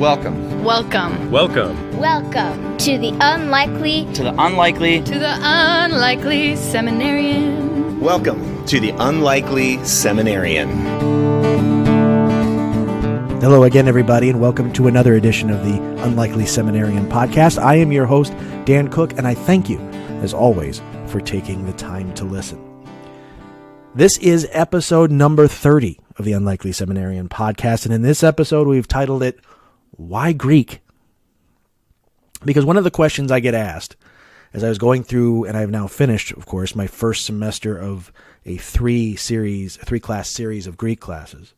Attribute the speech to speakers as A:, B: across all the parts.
A: Welcome.
B: Welcome.
C: Welcome.
D: Welcome to the unlikely
B: Seminarian.
E: Welcome to the Unlikely Seminarian.
F: Hello again, everybody, and welcome to another edition of the Unlikely Seminarian podcast. I am your host, Dan Cook, and I thank you, as always, for taking the time to listen. This is episode number 30 of the Unlikely Seminarian podcast, and in this episode, we've titled it, Why Greek? Because one of the questions I get asked as I was going through, and I have now finished, of course, my first semester of a three-class series of Greek classes.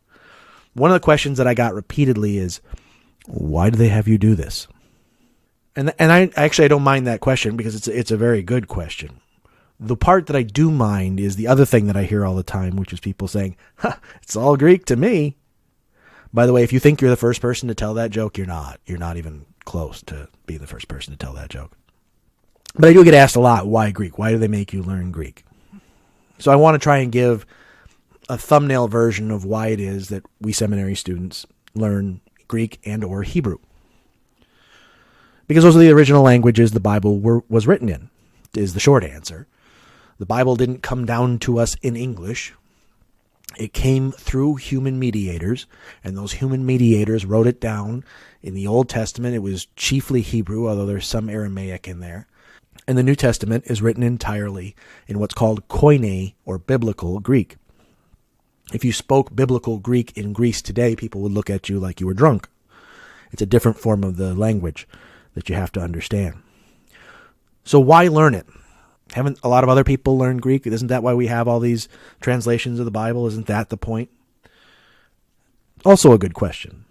F: One of the questions that I got repeatedly is, why do they have you do this? And I don't mind that question because it's a very good question. The part that I do mind is the other thing that I hear all the time, which is people saying, it's all Greek to me. By the way, if you think you're the first person to tell that joke, you're not. You're not even close to being the first person to tell that joke. But I do get asked a lot, why Greek? Why do they make you learn Greek? So I want to try and give a thumbnail version of why it is that we seminary students learn Greek and or Hebrew. Because those are the original languages the Bible was written in, is the short answer. The Bible didn't come down to us in English. It came through human mediators, and those human mediators wrote it down. In the Old Testament, it was chiefly Hebrew, although there's some Aramaic in there. And the New Testament is written entirely in what's called Koine, or Biblical Greek. If you spoke Biblical Greek in Greece today, people would look at you like you were drunk. It's a different form of the language that you have to understand. So why learn it? Haven't a lot of other people learned Greek? Isn't that why we have all these translations of the Bible? Isn't that the point? Also a good question.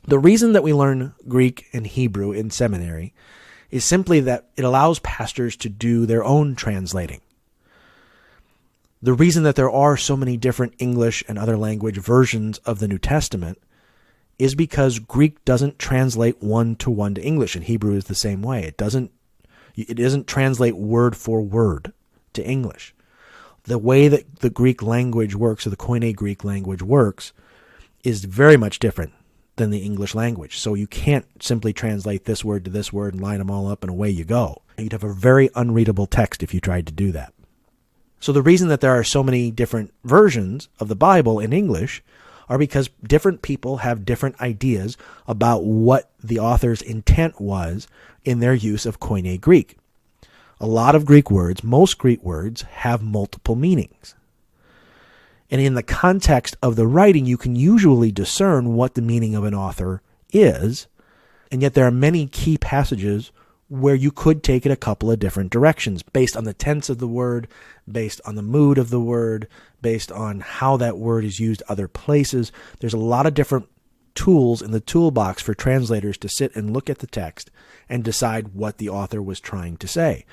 F: The reason that we learn Greek and Hebrew in seminary is simply that it allows pastors to do their own translating. The reason that there are so many different English and other language versions of the New Testament is because Greek doesn't translate one-to-one to English, and Hebrew is the same way. It doesn't translate word for word to English. The way that the Greek language works, or the Koine Greek language works, is very much different than the English language. So you can't simply translate this word to this word and line them all up and away you go. You'd have a very unreadable text if you tried to do that. So the reason that there are so many different versions of the Bible in English are because different people have different ideas about what the author's intent was in their use of Koine Greek. A lot of Greek words, most Greek words, have multiple meanings. And in the context of the writing, you can usually discern what the meaning of an author is, and yet there are many key passages where you could take it a couple of different directions based on the tense of the word, based on the mood of the word, based on how that word is used other places. There's a lot of different tools in the toolbox for translators to sit and look at the text and decide what the author was trying to say.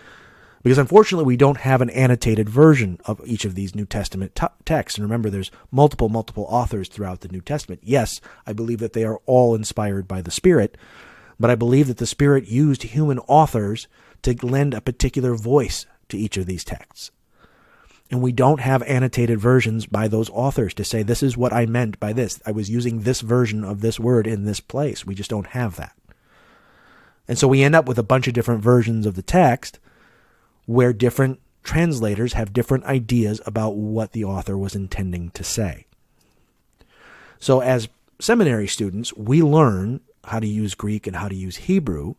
F: Because unfortunately, we don't have an annotated version of each of these New Testament texts. And remember, there's multiple authors throughout the New Testament. Yes, I believe that they are all inspired by the Spirit, but I believe that the Spirit used human authors to lend a particular voice to each of these texts. And we don't have annotated versions by those authors to say, this is what I meant by this. I was using this version of this word in this place. We just don't have that. And so we end up with a bunch of different versions of the text where different translators have different ideas about what the author was intending to say. So as seminary students, we learn how to use Greek and how to use Hebrew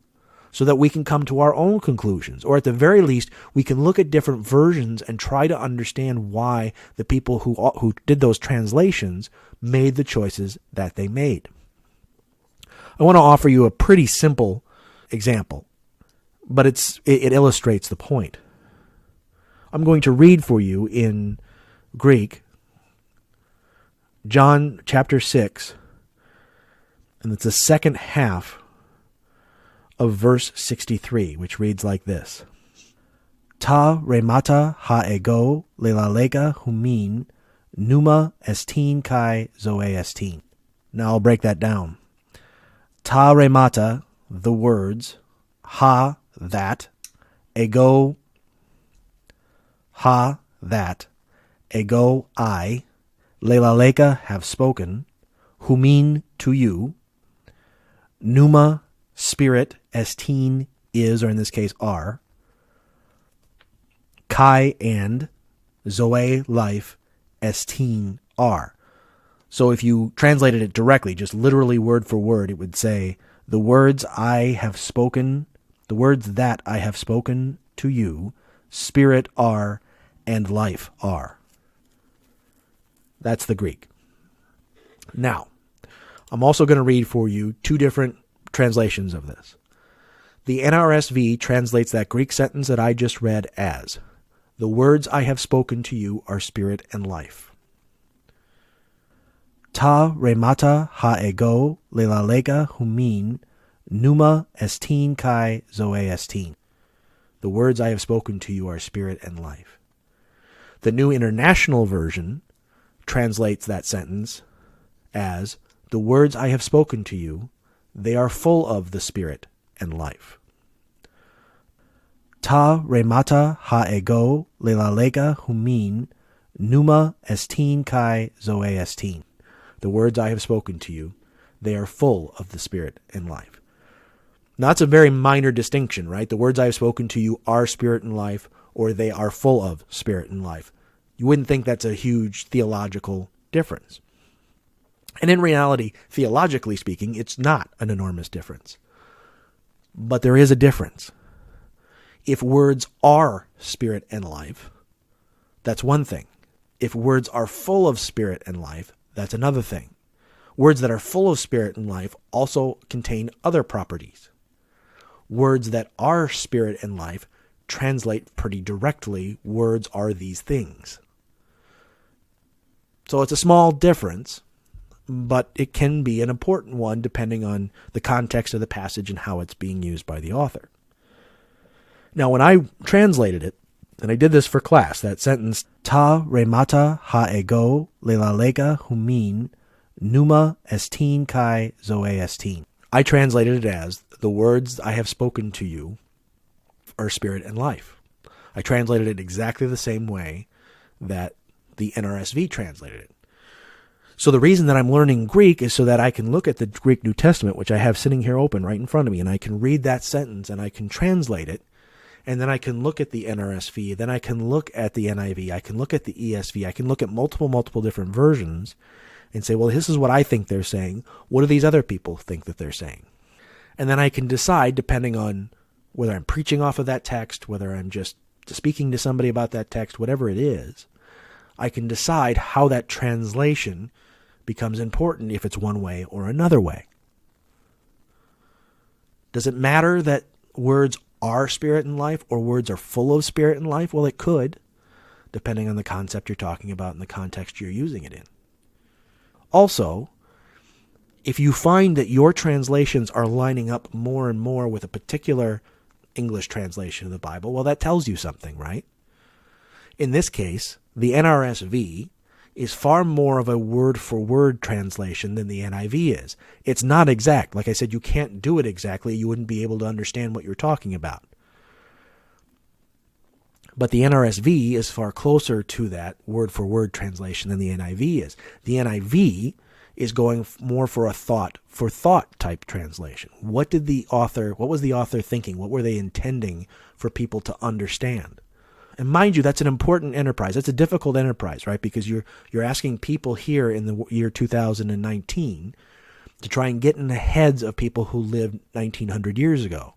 F: so that we can come to our own conclusions. Or at the very least, we can look at different versions and try to understand why the people who did those translations made the choices that they made. I want to offer you a pretty simple example, but it illustrates the point. I'm going to read for you in Greek, John chapter 6, and it's the second half of verse 63, which reads like this. Ta remata ha ego lelaleka humin numa estin kai zoe estin. Now I'll break that down. Ta remata, the words, ha, that, ego, ha, that, ego, I, lelaleka, have spoken, humin, to you, pneuma, spirit, estin, is, or in this case, are, kai, and, zoe, life, estin, are. So if you translated it directly, just literally word for word, it would say, the words that I have spoken to you, spirit are, and life are. That's the Greek. Now, I'm also going to read for you two different translations of this. The NRSV translates that Greek sentence that I just read as, the words I have spoken to you are spirit and life. Ta remata ha ego lelalega humin pneuma estin kai zoe estin. The words I have spoken to you are spirit and life. The New International Version translates that sentence as, the words I have spoken to you, they are full of the spirit and life. Ta remata ha ego lelalega humin pneuma estin kai zoe estin. The words I have spoken to you, they are full of the spirit and life. Now that's a very minor distinction, right? The words I have spoken to you are spirit and life, or they are full of spirit and life. You wouldn't think that's a huge theological difference. And in reality, theologically speaking, it's not an enormous difference. But there is a difference. If words are spirit and life, that's one thing. If words are full of spirit and life, that's another thing. Words that are full of spirit and life also contain other properties. Words that are spirit and life translate pretty directly, words are these things. So it's a small difference, but it can be an important one depending on the context of the passage and how it's being used by the author. Now, when I translated it, and I did this for class, that sentence, ta remata ha ego lelalega humin pneuma estin kai zoe estin. I translated it as, the words I have spoken to you are spirit and life. I translated it exactly the same way that the NRSV translated it. So the reason that I'm learning Greek is so that I can look at the Greek New Testament, which I have sitting here open right in front of me, and I can read that sentence and I can translate it, and then I can look at the NRSV, then I can look at the NIV, I can look at the ESV, I can look at multiple different versions and say, well, this is what I think they're saying. What do these other people think that they're saying? And then I can decide, depending on whether I'm preaching off of that text, whether I'm just speaking to somebody about that text, whatever it is, I can decide how that translation becomes important if it's one way or another way. Does it matter that words are spirit and life or words are full of spirit and life? Well, it could, depending on the concept you're talking about and the context you're using it in. Also, if you find that your translations are lining up more and more with a particular English translation of the Bible, well, that tells you something, right? In this case, the NRSV is far more of a word-for-word translation than the NIV is. It's not exact. Like I said, you can't do it exactly. You wouldn't be able to understand what you're talking about. But the NRSV is far closer to that word-for-word translation than the NIV is. The NIV is going more for a thought-for-thought type translation. What was the author thinking? What were they intending for people to understand? And mind you, that's an important enterprise. That's a difficult enterprise, right? Because you're asking people here in the year 2019 to try and get in the heads of people who lived 1900 years ago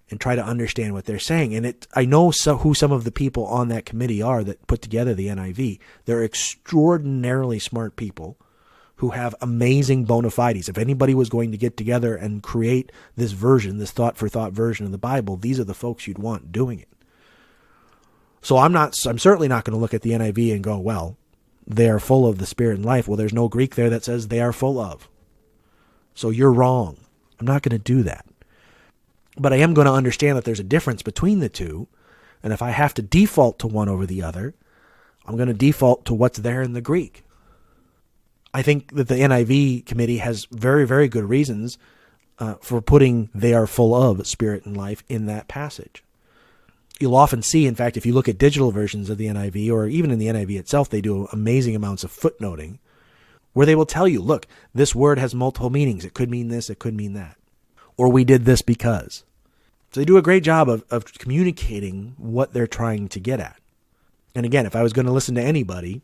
F: and try to understand what they're saying. And I know who some of the people on that committee are that put together the NIV. They're extraordinarily smart people who have amazing bona fides. If anybody was going to get together and create this version, this thought-for-thought version of the Bible, these are the folks you'd want doing it. So I'm certainly not going to look at the NIV and go, well, they are full of the Spirit and life. Well, there's no Greek there that says they are full of. So you're wrong. I'm not going to do that. But I am going to understand that there's a difference between the two. And if I have to default to one over the other, I'm going to default to what's there in the Greek. I think that the NIV committee has very, very good reasons for putting they are full of Spirit and life in that passage. You'll often see, in fact, if you look at digital versions of the NIV, or even in the NIV itself, they do amazing amounts of footnoting, where they will tell you, look, this word has multiple meanings. It could mean this, it could mean that. Or we did this because. So they do a great job of communicating what they're trying to get at. And again, if I was going to listen to anybody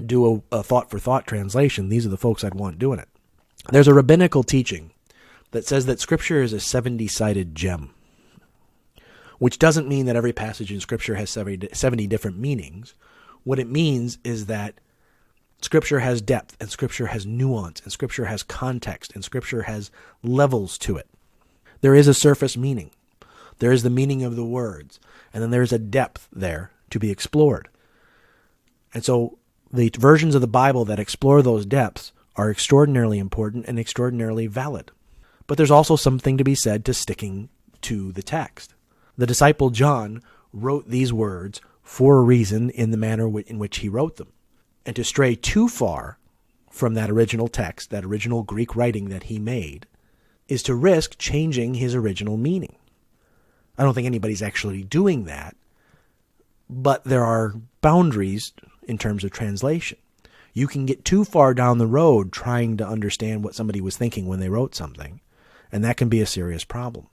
F: do a thought-for-thought translation, these are the folks I'd want doing it. There's a rabbinical teaching that says that Scripture is a 70-sided gem, which doesn't mean that every passage in Scripture has 70 different meanings. What it means is that Scripture has depth, and Scripture has nuance, and Scripture has context, and Scripture has levels to it. There is a surface meaning. There is the meaning of the words, and then there's a depth there to be explored. And so the versions of the Bible that explore those depths are extraordinarily important and extraordinarily valid. But there's also something to be said to sticking to the text. The disciple John wrote these words for a reason in the manner in which he wrote them. And to stray too far from that original text, that original Greek writing that he made, is to risk changing his original meaning. I don't think anybody's actually doing that, but there are boundaries in terms of translation. You can get too far down the road trying to understand what somebody was thinking when they wrote something, and that can be a serious problem.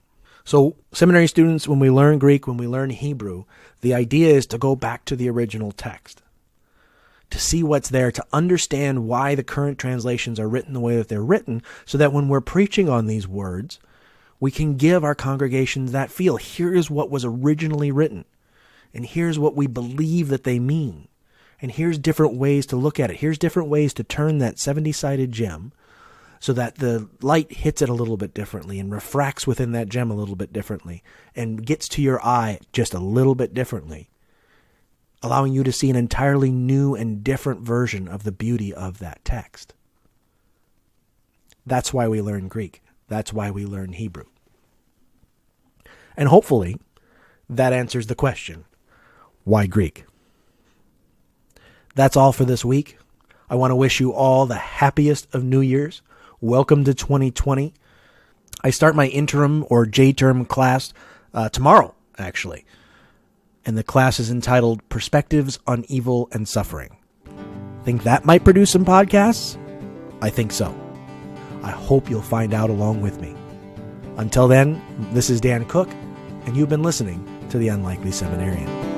F: So seminary students, when we learn Greek, when we learn Hebrew, the idea is to go back to the original text, to see what's there, to understand why the current translations are written the way that they're written, so that when we're preaching on these words, we can give our congregations that feel. Here is what was originally written, and here's what we believe that they mean, and here's different ways to look at it. Here's different ways to turn that 70-sided gem so that the light hits it a little bit differently and refracts within that gem a little bit differently and gets to your eye just a little bit differently, allowing you to see an entirely new and different version of the beauty of that text. That's why we learn Greek. That's why we learn Hebrew. And hopefully, that answers the question, why Greek? That's all for this week. I want to wish you all the happiest of New Year's. Welcome to 2020. I start my interim or J-term class tomorrow, actually. And the class is entitled Perspectives on Evil and Suffering. Think that might produce some podcasts? I think so. I hope you'll find out along with me. Until then, this is Dan Cook, and you've been listening to The Unlikely Seminarian.